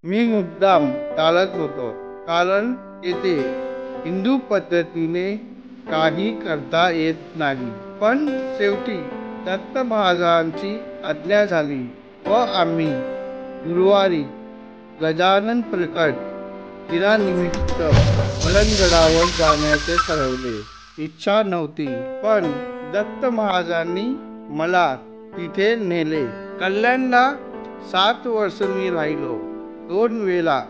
मी मुद्दाम टाळत होतो, कारण येथे हिंदू पद्धतीने काही करता येत नाही. पण शेवटी दत्त महाराजांची आज्ञा झाली व आम्ही गुरुवारी गजानन प्रकट दिनानिमित्त मलंगडावर जाण्याचे ठरवले. इच्छा नव्हती, पण दत्त महाराजांनी मला तिथे नेले. कल्याणला 7 वर्ष मी राहिलो. 2 वेळा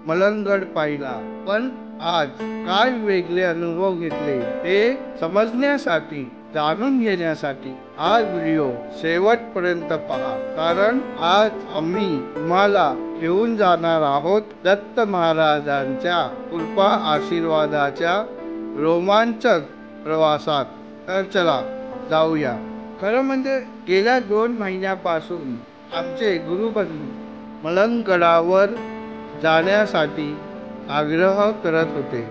मलंगड पाहिला. पण आज काय वेगळे अनुभव घेतले ते समजण्यासाठी, जाणून घेण्यासाठी हा व्हिडिओ शेवटपर्यंत पहा. कारण आज आम्ही तुम्हाला घेऊन जाणार आहोत दत्त महाराजांच्या कृपा आशीर्वादाच्या रोमांचक प्रवासात. तर चला जाऊया. खरं म्हणजे गेल्या 2 महिन्यापासून आमचे गुरुबंधू मलंगडावर जाण्यासाठी आग्रह करत होते.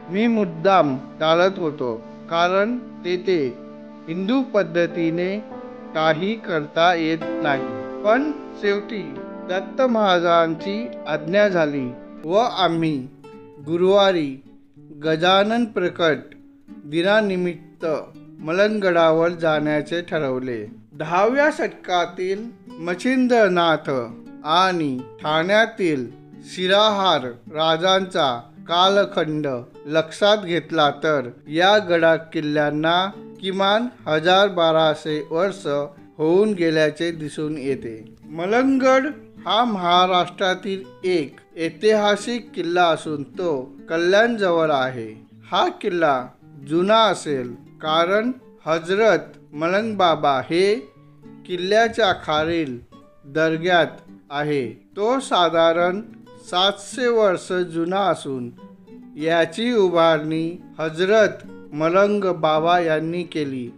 मी मुद्दाम टाळत होतो, कारण तेथे हिंदू पद्धतीने काही करता येत नाही. पण शेवटी दत्त महाराजांची आज्ञा झाली व आम्ही गुरुवारी गजानन प्रकट दिनानिमित्त मलंगडावर जाण्याचे ठरवले. 10व्या शतकातील मच्छिंद्रनाथ आणि ठाण्यातील शिराहार राजांचा कालखंड लक्षात घेतला तर या गडा किल्ल्यांना किमान 1200 वर्ष होऊन गेल्याचे दिसून येते. मलंगड हा महाराष्ट्रातील एक ऐतिहासिक किल्ला असून तो कल्याणजवळ आहे. हा किल्ला जुना असेल कारण हजरत मलंगबाबा हे किल्ल्याच्या खालील दर्ग्यात आहे. तो साधारण 700 वर्ष जुना असून याची उभारणी हजरत मलंग बाबा यांनी केली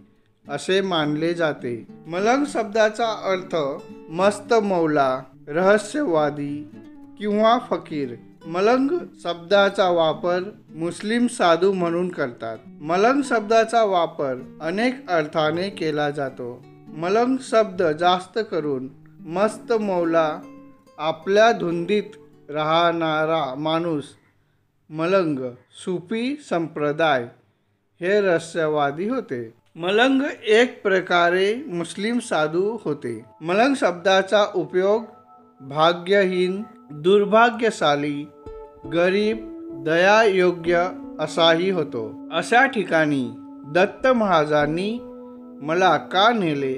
असे मानले जाते. मलंग शब्दाचा अर्थ मस्त मौला, रहस्यवादी किंवा फकीर. मलंग शब्दाचा वापर मुस्लिम साधू म्हणून करतात. मलंग शब्दाचा वापर अनेक अर्थाने केला जातो. मलंग शब्द जास्त करून मस्त मौला, आपल्या धुंदीत राहणारा माणूस, मलंग, सुफी संप्रदाय हे रहस्यवादी होते. मलंग एक प्रकारे मुस्लिम साधू होते. मलंग शब्दाचा उपयोग भाग्यहीन, दुर्भाग्यशाली, गरीब, दयायोग्य असाही होतो. अशा ठिकाणी दत्त महाराजांनी मला का नेले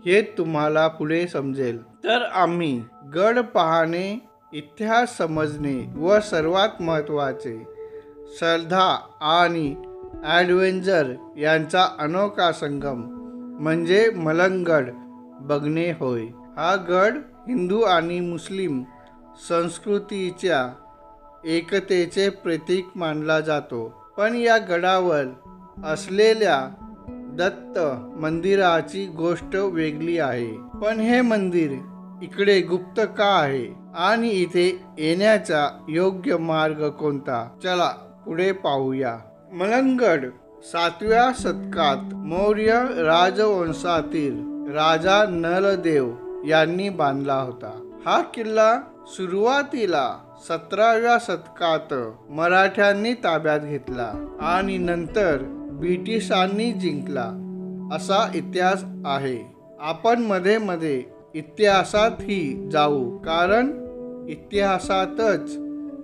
हे तुम्हाला पुढे समजेल. तर आम्ही गड पाहणे, इतिहास समजणे व सर्वात महत्त्वाचे श्रद्धा आणि ॲडव्हेंचर यांचा अनोखा संगम म्हणजे मलंगड बघणे होय. हा गड हिंदू आणि मुस्लिम संस्कृतीच्या एकतेचे प्रतीक मानला जातो. पण या गडावर असलेल्या दत्त मंदिराची गोष्ट वेगळी आहे. पण हे मंदिर इकडे गुप्त का आहे आणि इथे येण्याचा योग्य मार्ग कोणता? चला पुढे पाहूया. मलंगड 7व्या शतकात मौर्य राजवंशातील राजा नलदेव यांनी बांधला होता. हा किल्ला सुरुवातीला 17व्या शतकात मराठ्यांनी ताब्यात घेतला आणि नंतर ब्रिटिशांनी जिंकला असा इतिहास आहे. आपण मध्ये मध्ये इतिहासातही जाऊ, कारण इतिहासातच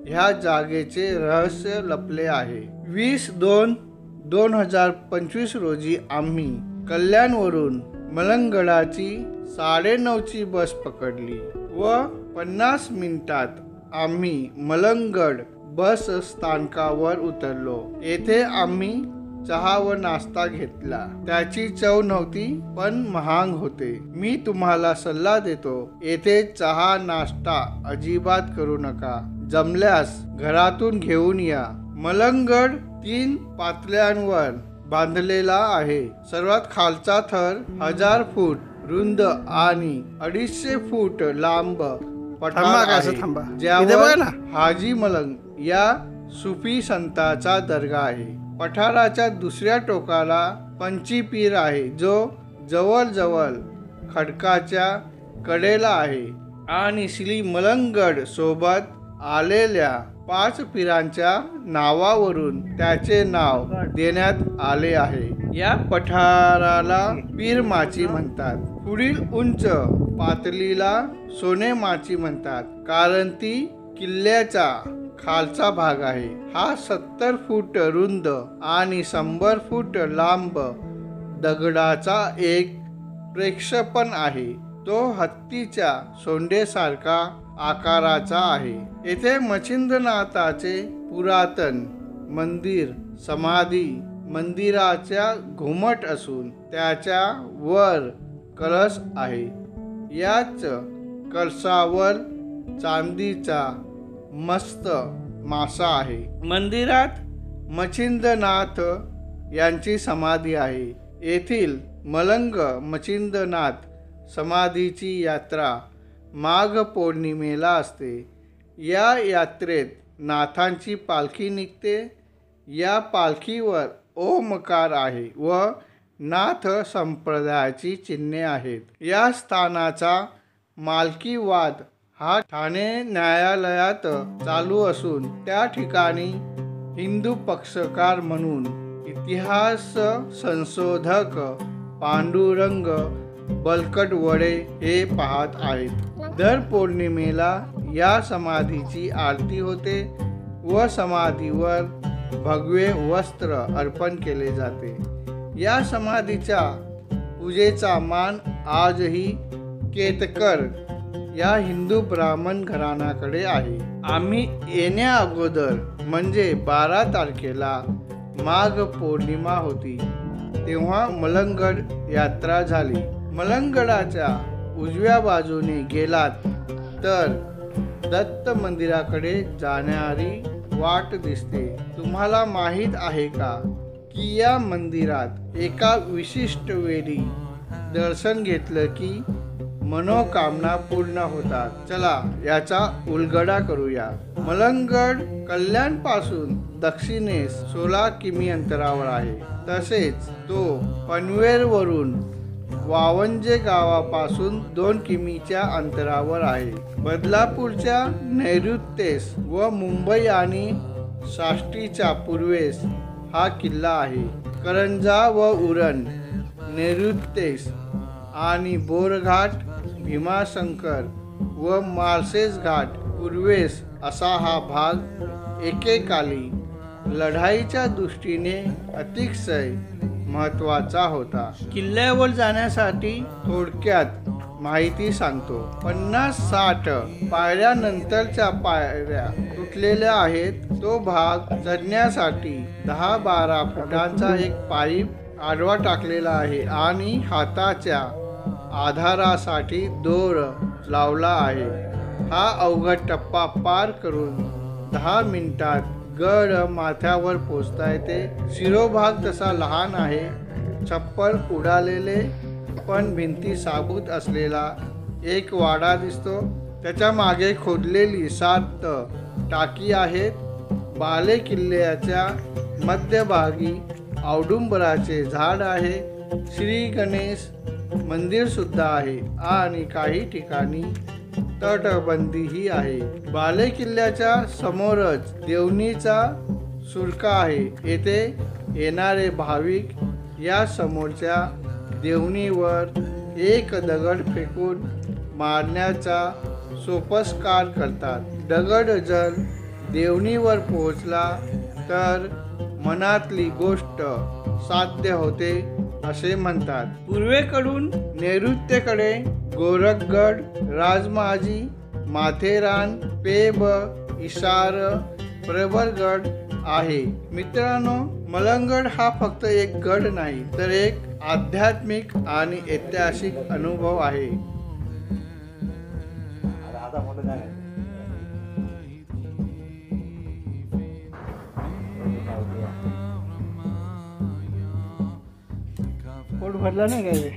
ह्या जागेचे रहस्य लपले आहे. 20/2/2025 रोजी आम्ही कल्याणवरून मलंगडाची 9:30ची बस पकडली व 50 मिनिटात आम्ही मलंगड बस स्थानकावर उतरलो. येथे आम्ही चहा व नाश्ता घेतला. त्याची चव नव्हती, पण महाग होते. मी तुम्हाला सल्ला देतो, येथे चहा नाश्ता अजिबात करू नका. जमल्यास घरातून घेऊन या. मलंगड 3 पातळ्यांवर बांधलेला आहे. सर्वात खालचा थर 1000 फूट रुंद आणि 250 फूट लांब पठार आहे, ज्यावर हाजी मलंग या सुफी संताचा दर्गा आहे. पठाराच्या दुसऱ्या टोकाला पंचीपीर आहे, जो जवळजवळ खडकाच्या कडेला आहे आणि श्री मलंगड सोबत आलेल्या 5 पीरांच्या नावावरून त्याचे नाव देण्यात आले आहे. या पठाराला पीर माची म्हणतात. पुढील उंच पातळीला सोने माची म्हणतात, कारण ती किल्ल्याचा खालचा भाग आहे. हा 70 फूट रुंद आणि 100 फूट लांब दगडाचा एक प्रक्षेपण आहे. तो हत्तीच्या सोंडेसारखा आकाराचा आहे. येथे मच्छिंद्रनाथाचे पुरातन मंदिर समाधी मंदिराच्या घुमट असून त्याच्या वर कळस आहे. याच कळसावर चांदीचा मस्त मासा आहे. मंदिरात मच्छिंद्रनाथ यांची समाधी आहे. येथील मलंग मच्छिंद्रनाथ समाधीची यात्रा माघ पौर्णिमेला असते. या यात्रेत नाथांची पालखी निघते. या पालखीवर ओमकार आहे व नाथ संप्रदायाची चिन्हे आहेत. या स्थानाचा मालकी वाद हा ठाणे न्यायालयात चालू असून त्या ठिकाणी हिंदू पक्षकार म्हणून इतिहास संशोधक पांडुरंग बलकटवडे हे पाहत आहेत. दर पौर्णिमेला या समाधीची आरती होते व समाधीवर भगवे वस्त्र अर्पण केले जाते. या समाधीच्या पूजेचा मान आजही केतकर या हिंदू ब्राह्मण घराण्याकडे आहे. आम्ही येण्या अगोदर म्हणजे 12 तारखेला माघ पौर्णिमा होती, तेव्हा मलंगड यात्रा झाली. मलंगडाच्या उजव्या बाजूने गेलात तर दत्त मंदिराकडे जाणारी वाट दिसते. तुम्हाला माहीत आहे का की या मंदिरात एका विशिष्ट वेळी दर्शन घेतलं की मनोकामना पूर्ण होतात. चला याचा उलगडा करूया. मलंगड कल्याण पासून दक्षिणेस 16 किमी अंतरावर आहे. तसेच तो पनवेलवरून वावंजे गावापासून 2 किमीच्या अंतरावर आहे. बदलापूरच्या नैऋत्येस व मुंबई आणि साष्टीच्या पूर्वेस हा किल्ला आहे. करंजा व उरण नैऋत्येस आणि बोरघाट, भीमाशंकर व माळशेज घाट पूर्वेस असा हा भाग एकेकाली लढाईच्या दृष्टीने अतिशय महत्त्वाचा होता. किल्ल्यावर जाण्यासाठी थोडक्यात माहिती सांगतो. 50-60 पायऱ्यानंतरच्या पायऱ्या तुटलेल्या आहेत. तो भाग चढण्यासाठी 10-12 फुटांचा एक पाईप आडवा टाकलेला आहे आणि हाताच्या आधारासाठी दोर लावला आहे. हा अवघड टप्पा पार करून 10 मिनिटात गड माथ्यावर पोचता येते. शिरोभाग तसा लहान आहे. छप्पर उडालेले पण भिंती साबूत असलेला एक वाडा दिसतो. त्याच्या मागे खोदलेली 7 टाकी आहेत. बाले किल्ल्याच्या मध्यभागी औदुंबराचे झाड आहे. श्री गणेश मंदिर सुद्धा आहे आणि काही ठिकाणी तटबंदीही आहे. बाले किल्ल्याच्या समोरच देवणीचा सुळका आहे. येथे येणारे भाविक या समोरच्या देवणीवर एक दगड फेकून मारण्याचा सोपस्कार करतात. दगड जर देवणीवर पोहोचला तर मनातली गोष्ट साध्य होते असे म्हणतात. पूर्वेकडून नैऋत्येकडे गोरखगड, राजमाजी, माथेरान, पेब, इशार, प्रबळगड आहे. मित्रांनो, मलंगड हा फक्त एक गड नाही तर एक आध्यात्मिक आणि ऐतिहासिक अनुभव आहे. पोट भरला नाही काय?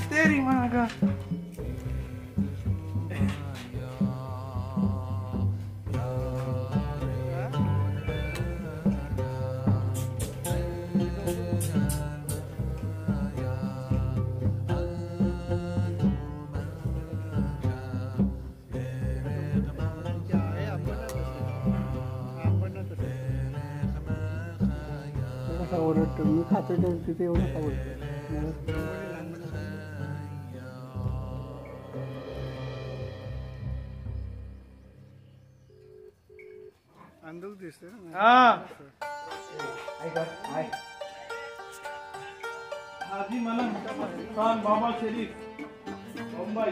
तेरी माँ का असा ओरडतो, मी खातो तर तिथे एवढं का बोलतो. अंदर दिसते हाजी मलंग खान बाबा शरीफ मुंबई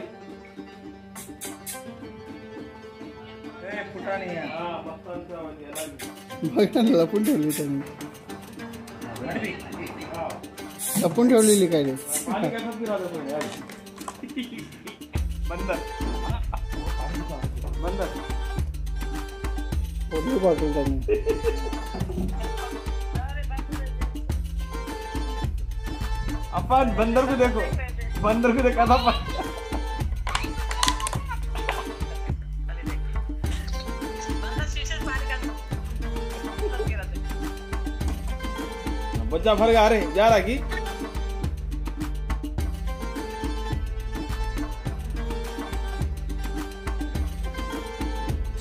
फुटाणे बघताना लपून ठेवली त्यांनी, लपून ठेवलेली काय रे. पानी कैसा पिला था यार बंदर बंदर फोटो पाठवून त्यांनी. अपन बंदर को देखो देखा था बच्चा फर गया रे जा रहा की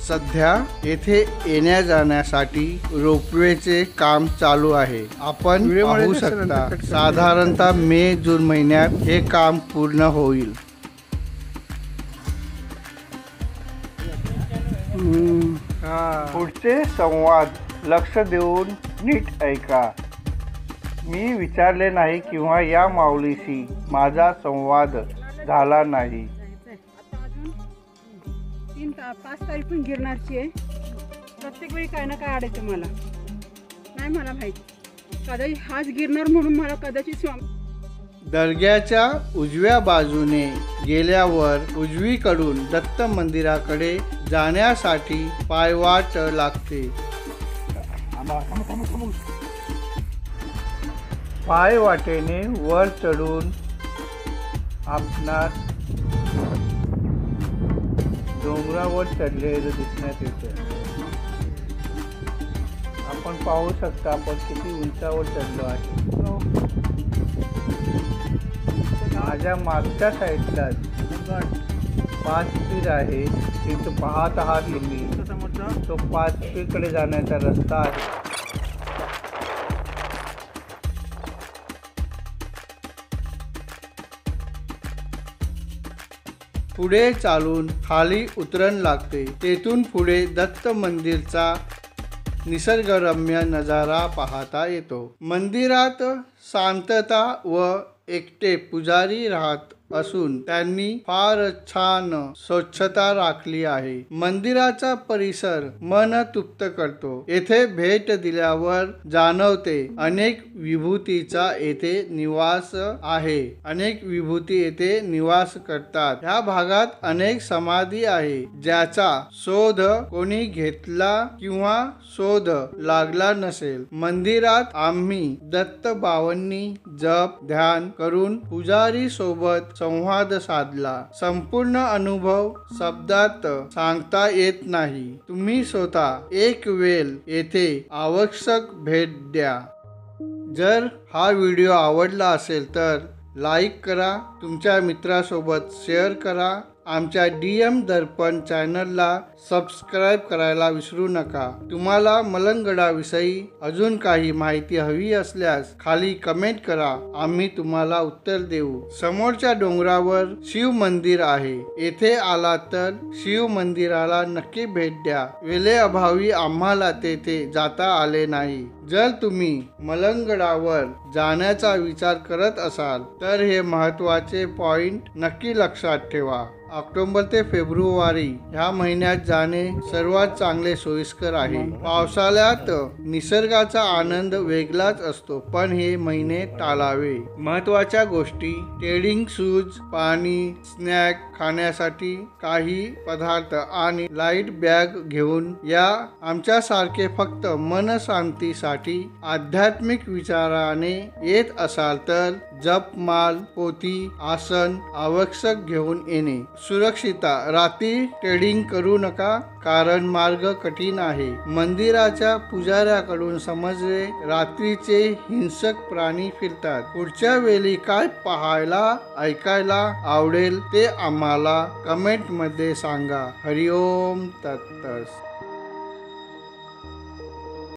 सध्या येथे येण्या जाण्यासाठी रोपवेचे काम चालू आहे. आपण पाहू शकता साधारणतः मे जून महिन्यात हे काम पूर्ण होईल. पुढचे संवाद लक्ष देऊन नीट ऐका. मी विचारले नाही किंवा या माऊलीशी माझा संवाद झाला नाही. 5 तारीख पण गिरणारची आहे. प्रत्येक वेळी काय ना काय आडायचं मला नाही, मला माहिती कदाचित हाच गिरणार म्हणून मला कदाचित दर्ग्याच्या उजव्या बाजूने गेल्यावर उजवीकडून दत्त मंदिराकडे जाण्यासाठी पायवाट लागते. पायवाटेने वर चढून आपणास डोंगरावर चढलेलं दिसण्यात येते. आपण पाहू शकता आपण किती उंचावर चढलो आहे. माझ्या मागच्या साईडला 5 पीर आहे, तिथं पाहत आहात तुम्ही. तो 5 पीरकडे जाण्याचा रस्ता आहे. पुढे चालून खाली उतरण लागते. तेथून पुढे दत्त मंदिरचा निसर्गरम्य नजारा पाहता येतो. मंदिरात शांतता व एकटे पुजारी राहत असून त्यांनी फार छान स्वच्छता राखली आहे. मंदिराचा परिसर मन तृप्त करतो. येथे भेट दिल्यावर जाणवते अनेक विभूतीचा येथे निवास आहे. अनेक विभूती येथे निवास करतात. ह्या भागात अनेक समाधी आहे ज्याचा शोध कोणी घेतला किंवा शोध लागला नसेल. मंदिरात आम्ही दत्त बाबांनी जप ध्यान करून पुजारी सोबत संवाद साधला. संपूर्ण अनुभव शब्दात सांगता येत नाही. तुम्ही स्वतः एक वेळ येथे आवश्यक भेट द्या. जर हा व्हिडिओ आवडला असेल तर लाईक करा, तुमच्या मित्रासोबत शेअर करा. आमच्या DM दर्पण चॅनलला सबस्क्राईब करायला विसरू नका. तुम्हाला मलंगगडाविषयी अजून काही माहिती हवी असल्यास खाली कमेंट करा, आम्ही तुम्हाला उत्तर देऊ. समोरच्या डोंगरावर शिव मंदिर आहे. येथे आला तर शिव मंदिराला नक्की भेट द्या. वेळेअभावी आम्हाला तेथे जाता आले नाही. जर तुम्ही मलंगगडावर जाण्याचा विचार करत असाल तर हे महत्त्वाचे पॉइंट नक्की लक्षात ठेवा. ऑक्टोबर ते फेब्रुवारी ह्या महिन्यात जाणे सर्वात चांगले सोयीस्कर आहे. पावसाळ्यात निसर्गाचा आनंद वेगळाच असतो, पण हे महिने टाळावे. महत्त्वाच्या गोष्टी ट्रेडिंग शूज, पाणी, स्नॅक, खाण्यासाठी काही पदार्थ आणि लाईट बॅग घेऊन या. आमच्यासारखे फक्त मनशांतीसाठी आध्यात्मिक विचाराने येत असाल तर जपमाल, पोथी, आसन आवश्यक घेऊन येणे. सुरक्षिता, रात्री ट्रेडिंग करू नका कारण मार्ग कठीण आहे. मंदिराच्या पुजाऱ्याकडून समजले रात्रीचे हिंसक प्राणी फिरतात. पुढच्या वेळी काय पाहायला ऐकायला आवडेल ते आम्हाला कमेंट मध्ये सांगा. हरिओम तत्तस.